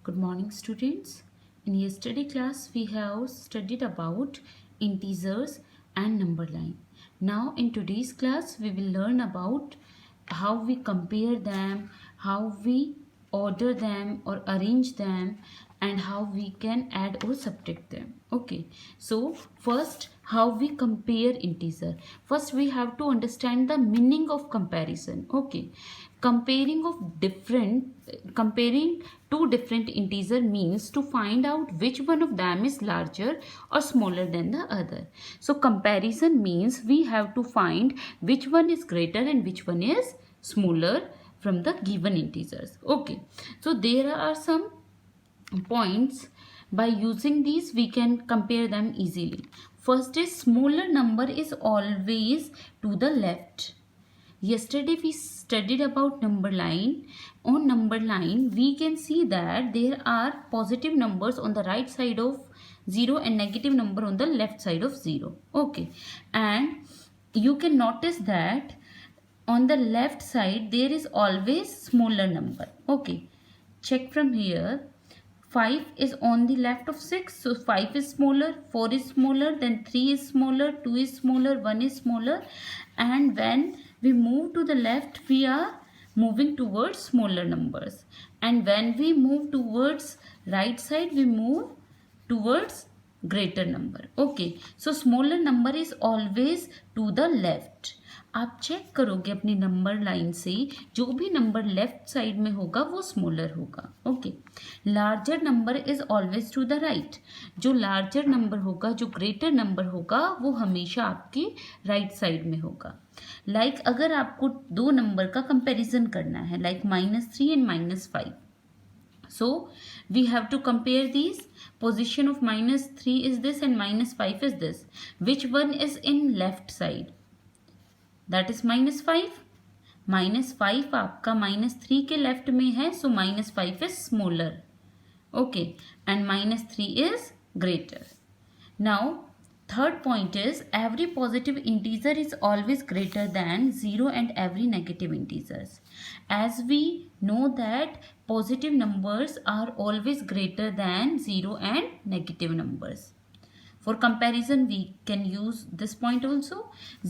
Good morning, students. In yesterday class, we have studied about integers and number line. Now, in today's class, we will learn about how we compare them, how we order them or arrange them, and how we can add or subtract them. Okay, so first, how we compare integer. First, we have to understand the meaning of comparison. Okay, comparing two different integer means to find out which one of them is larger or smaller than the other. So comparison means we have to find which one is greater and which one is smaller from the given integers. Okay, so there are some points. By using these we can compare them easily. First is smaller number is always to the left. Yesterday we studied about number line. On number line we can see that there are positive numbers on the right side of 0 and negative number on the left side of 0. Okay, and you can notice that on the left side there is always smaller number. Okay, check from here. 5 is on the left of 6, so 5 is smaller, 4 is smaller, then 3 is smaller, 2 is smaller, 1 is smaller, and when we move to the left we are moving towards smaller numbers, and when we move towards right side we move towards greater number. Okay, so smaller number is always to the left. आप check करोगे अपनी number line से, जो भी number left side में होगा वो smaller होगा. Okay, larger number is always to the right. जो लार्जर नंबर होगा, जो ग्रेटर नंबर होगा, वो हमेशा आपकी राइट साइड में होगा. लाइक अगर आपको दो नंबर का कंपैरिजन करना है, like -3 and -5, so we have to compare these. Position of -3 is this and -5 is this. Which one is in left side? That is -5. -5 आपका -3 के लेफ्ट में है, so -5 is smaller. Okay, and -3 is greater. Now third point is every positive integer is always greater than 0 and every negative integers. As we know that positive numbers are always greater than 0 and negative numbers. For comparison we can use this point also.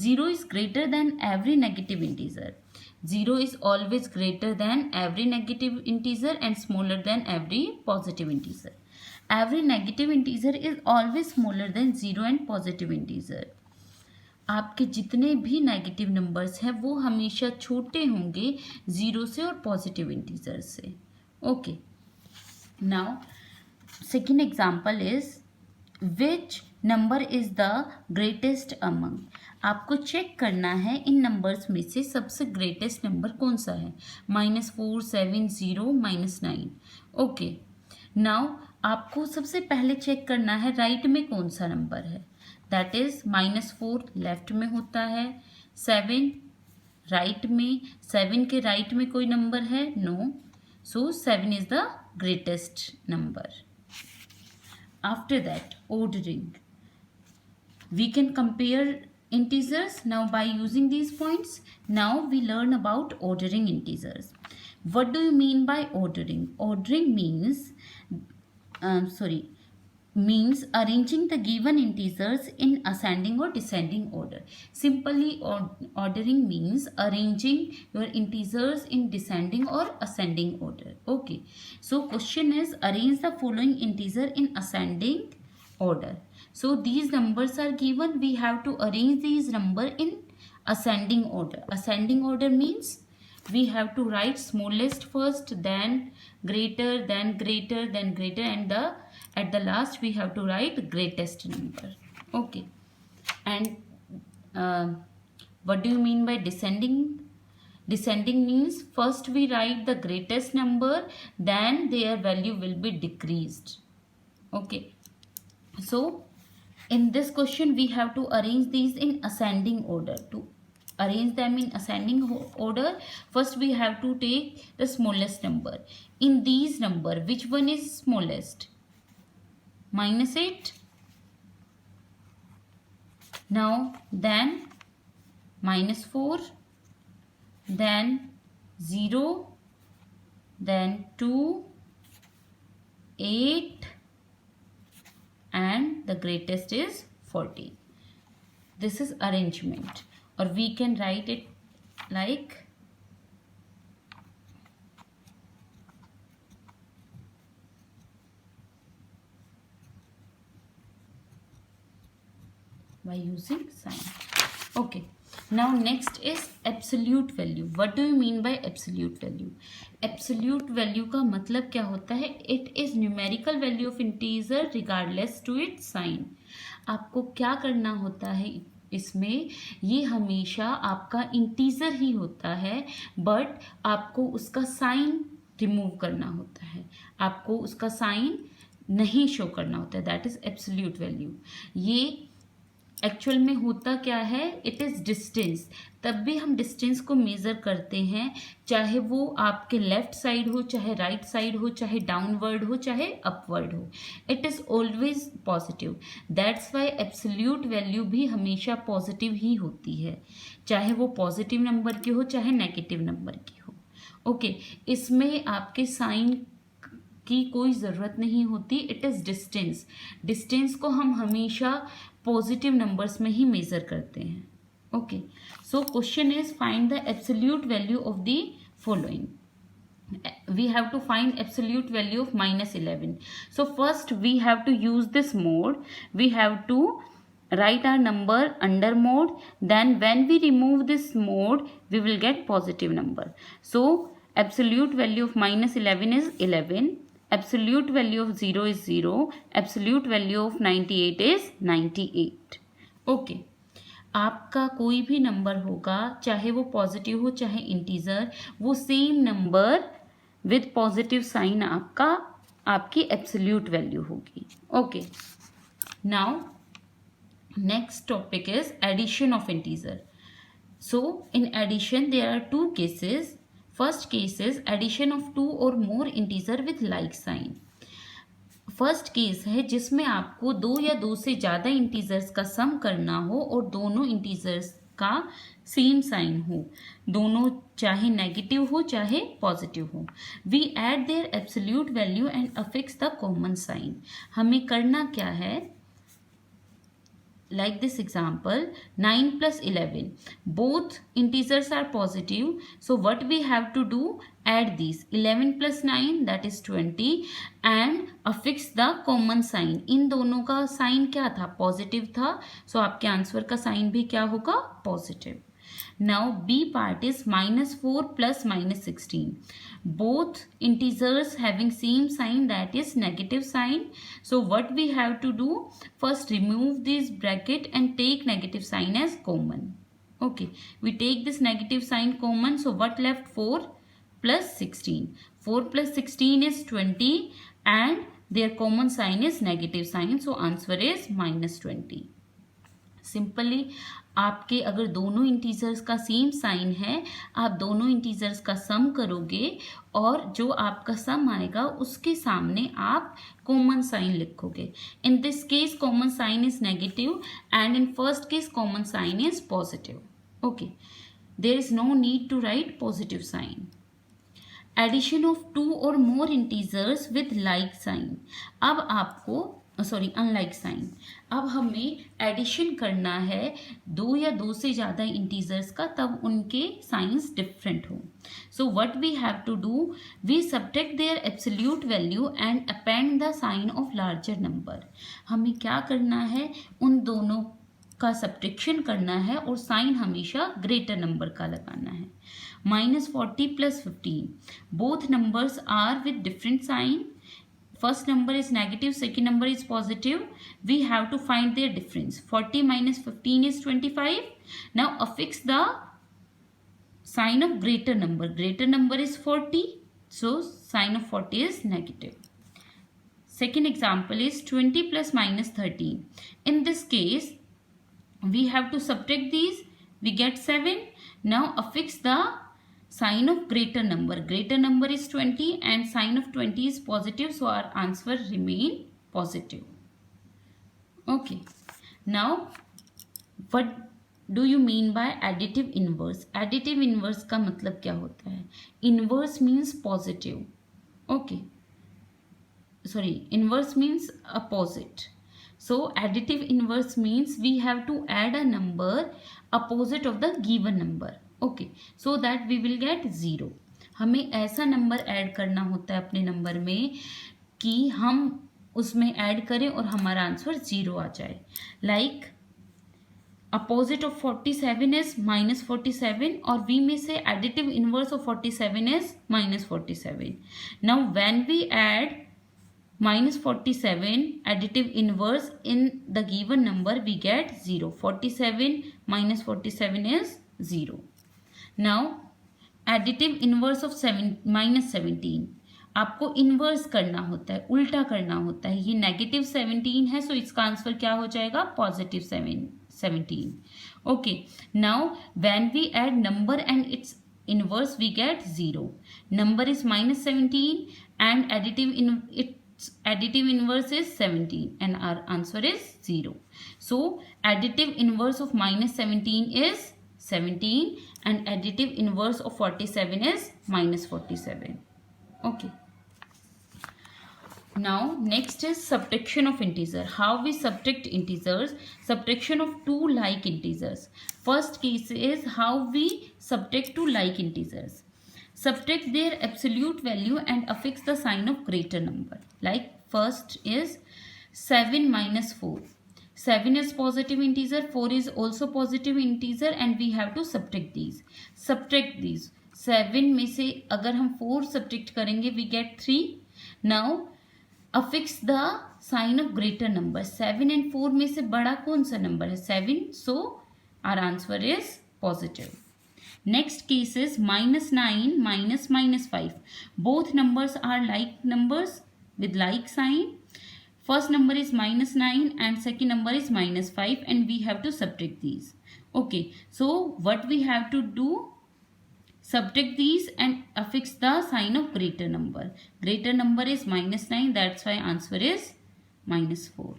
0 is greater than every negative integer. 0 is always greater than every negative integer and smaller than every positive integer. Every negative integer is always smaller than 0 and positive integer. आपके जितने भी negative numbers हैं वो हमेशा छोटे होंगे 0 से और पॉजिटिव इंटीजर से. Okay, now second example is which number is the greatest among. आपको चेक करना है इन नंबर्स में से सबसे ग्रेटेस्ट नंबर कौन सा है. -4, 7, 0, -9. ओके, नाउ आपको सबसे पहले चेक करना है राइट में कौन सा नंबर है. दैट इज -4 लेफ्ट में होता है, 7 राइट में. 7 के राइट में कोई नंबर है? No. So 7 is the greatest number. After that, ordering. We can compare integers now by using these points. Now we learn about ordering integers. What do you mean by ordering? Ordering means arranging the given integers in ascending or descending order. Simply, ordering means arranging your integers in descending or ascending order. Okay, so question is arrange the following integer in ascending order. So these numbers are given, we have to arrange these number in ascending order. Ascending order means we have to write smallest first, then greater, then greater, then greater, and at the last we have to write greatest number. Okay, and what do you mean by descending? Descending means first we write the greatest number, then their value will be decreased. Okay, so in this question we have to arrange these in ascending order. To arrange them in ascending order, first we have to take the smallest number. In these number, which one is smallest? -8. Now then -4, then 0, then 2, 8 and the greatest is 40. This is arrangement, or we can write it like by using sign. Okay, now next is absolute value. What do you mean by absolute value? Absolute value का मतलब क्या होता है? It is numerical value of integer regardless to its sign. आपको क्या करना होता है इसमें? ये हमेशा आपका इंटीजर ही होता है, बट आपको उसका साइन रिमूव करना होता है, आपको उसका साइन नहीं शो करना होता है. That is absolute value. ये एक्चुअल में होता क्या है? It is distance. तब भी हम डिस्टेंस को मेज़र करते हैं, चाहे वो आपके लेफ्ट साइड हो, चाहे राइट साइड हो, चाहे डाउनवर्ड हो, चाहे अपवर्ड हो. It is always positive. That's why absolute value भी हमेशा पॉजिटिव ही होती है, चाहे वो पॉजिटिव नंबर की हो, चाहे नेगेटिव नंबर की हो. ओके, इसमें आपके साइन की कोई ज़रूरत नहीं होती. It is distance. डिस्टेंस को हम हमेशा पॉजिटिव नंबर्स में ही मेज़र करते हैं. Okay, so question is find the absolute value of the following. We have to find absolute value of -11. So first we have to use this mode. We have to write our number under mode. Then when we remove this mode, we will get positive number. So absolute value of -11 is 11. Absolute value of 0 is 0. Absolute value of 98 is 98. Okay, आपका कोई भी number होगा, चाहे वो positive हो चाहे integer, वो same number with positive sign आपकी एब्सोल्यूट वैल्यू होगी. Okay, now next topic is addition of integer. So in addition there are two cases. First case is addition of two or more integer with like sign. First case है जिसमें आपको दो या दो से ज़्यादा integers का सम करना हो और दोनों इंटीजर्स का सेम साइन हो, दोनों चाहे नेगेटिव हो चाहे पॉजिटिव हो. We add their absolute value and affix the common sign. हमें करना क्या है? Like this example, 9 plus 11, both integers are positive, so what we have to do? Add these. 11 plus 9, that is 20, and affix the common sign. इन दोनों का sign क्या था? Positive था, so आपके आंसर का साइन भी क्या होगा? Positive. Now B part is -4 plus -16. Both integers having same sign, that is negative sign. So what we have to do? First remove this bracket and take negative sign as common. Okay, we take this negative sign common. So what left? 4 plus 16. 4 plus 16 is 20 and their common sign is negative sign. So answer is -20. Simply आपके अगर दोनों integers का same sign है, आप दोनों integers का सम करोगे और जो आपका सम आएगा उसके सामने आप कॉमन साइन लिखोगे. In this case common sign is negative and in first case common sign is positive. Okay, there is no need to write positive sign. Addition of two or more integers with like sign. अब आपको unlike sign. अब हमें addition करना है दो या दो से ज़्यादा इंटीजर्स का, तब उनके साइंस डिफरेंट हो. So what we have to do? We subtract their absolute value and append the sign of larger number. हमें क्या करना है? उन दोनों का सब्ट्रैक्शन करना है और साइन हमेशा ग्रेटर नंबर का लगाना है. -40 plus 15. Both numbers are with different sign. First number is negative, second number is positive. We have to find their difference. 40 minus 15 is 25. Now affix the sign of greater number. Greater number is 40. So sign of 40 is negative. Second example is 20 plus minus 13. In this case, we have to subtract these. We get 7. Now affix the sign of greater number. Greater number is 20 and sign of 20 is positive. So our answer remain positive. Okay. Now what do you mean by additive inverse? Additive inverse का मतलब क्या होता है? Inverse means positive. Okay. sorry, inverse means opposite. So additive inverse means we have to add a number opposite of the given number. Okay, so that we will get 0. हमें ऐसा number add करना होता है अपने number में कि हम उसमें ऐड करें और हमारा आंसर 0 आ जाए. Like opposite of 47 is -47, or we may say additive inverse of 47 is -47. Now when we add -47 additive inverse in the given number, we get 0. 47 minus 47 is 0. Now additive inverse of -17, आपको inverse करना होता है, उल्टा करना होता है. ये -17 है, सो इसका आंसर क्या हो जाएगा? +17. Okay, now when we add number and its inverse, we get 0. Number is -17 and its additive inverse is 17, and our answer is 0. So additive inverse of -17 is 17 and additive inverse of 47 is -47. Okay. Now next is subtraction of integer. How we subtract integers? Subtraction of two like integers. First case is how we subtract two like integers. Subtract their absolute value and affix the sign of greater number. Like first is 7 minus 4. 7 is positive integer, 4 is also positive integer, and we have to subtract these. Subtract these. 7 में से अगर हम 4 subtract करेंगे, we get 3. Now affix the sign of greater number. 7 and 4 में से बड़ा कौन सा नंबर है? 7. So our answer is positive. Next case is -9 minus -5. Both numbers are like numbers with like sign. First number is -9 and second number is -5, and we have to subtract these. Okay, so what we have to do? Subtract these and affix the sign of greater number. Greater number is -9, that's why answer is -4.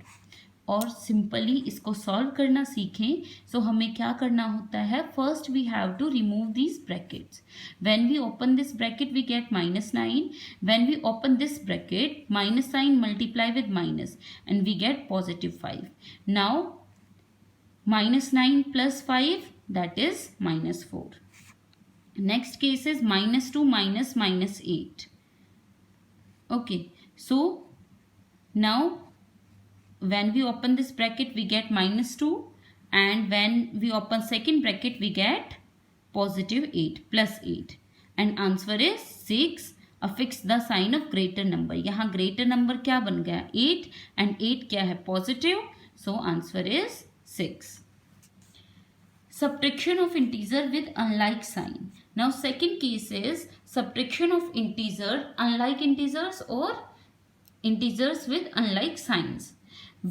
और simply इसको solve करना सीखें. सो हमें क्या करना होता है? First we have to remove these brackets. When we open this bracket we get -9. When we open this bracket, minus sign multiply with minus and we get +5. Now -9 plus 5, that is -4. Next case is -2 minus -8. Okay, so now when we open this bracket we get -2, and when we open second bracket we get +8 plus 8, and answer is 6. Affix the sign of greater number. यहाँ greater number क्या बन गया? 8, and 8 क्या है? Positive. So answer is 6. Subtraction of integer with unlike sign. Now second case is subtraction of integer, unlike integers or integers with unlike signs.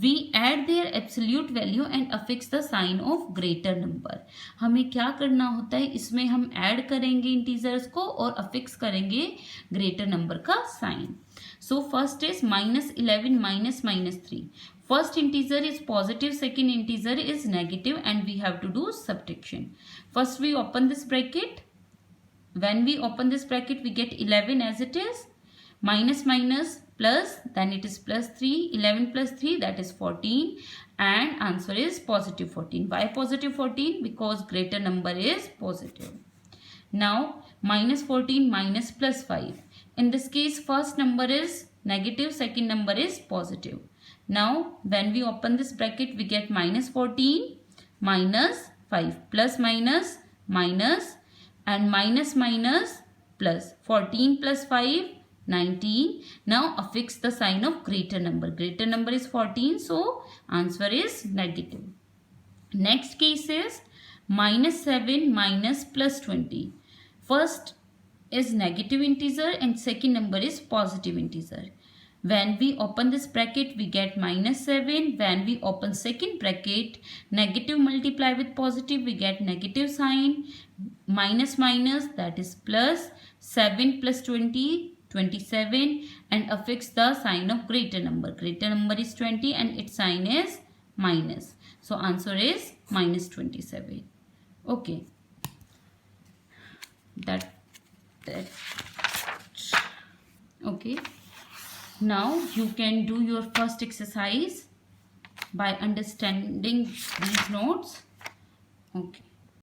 We add their absolute value and affix the sign of greater number. हमें क्या करना होता है? इसमें हम add करेंगे integers को और अफिक्स करेंगे ग्रेटर नंबर का साइन. So first is -11 minus -3. First integer is positive, second integer is negative, and we have to do subtraction. First we open this bracket. When we open this bracket we get 11 as it is. Minus minus plus, then it is +3. 11 plus 3, that is 14, and answer is +14. Why +14? Because greater number is positive. Now -14 minus +5. In this case first number is negative, second number is positive. Now when we open this bracket we get -14 minus 5 plus minus minus, and minus minus plus 14 plus 5, 19. Now affix the sign of greater number. Greater number is 14, so answer is negative. Next case is -7 minus +20. First is negative integer and second number is positive integer. When we open this bracket we get -7. When we open second bracket, negative multiply with positive, we get negative sign. Minus minus, that is plus. 7 plus 20, 27, and affix the sign of greater number. Greater number is 20 and its sign is minus. So answer is -27. Okay. Okay. Now you can do your first exercise by understanding these notes. Okay.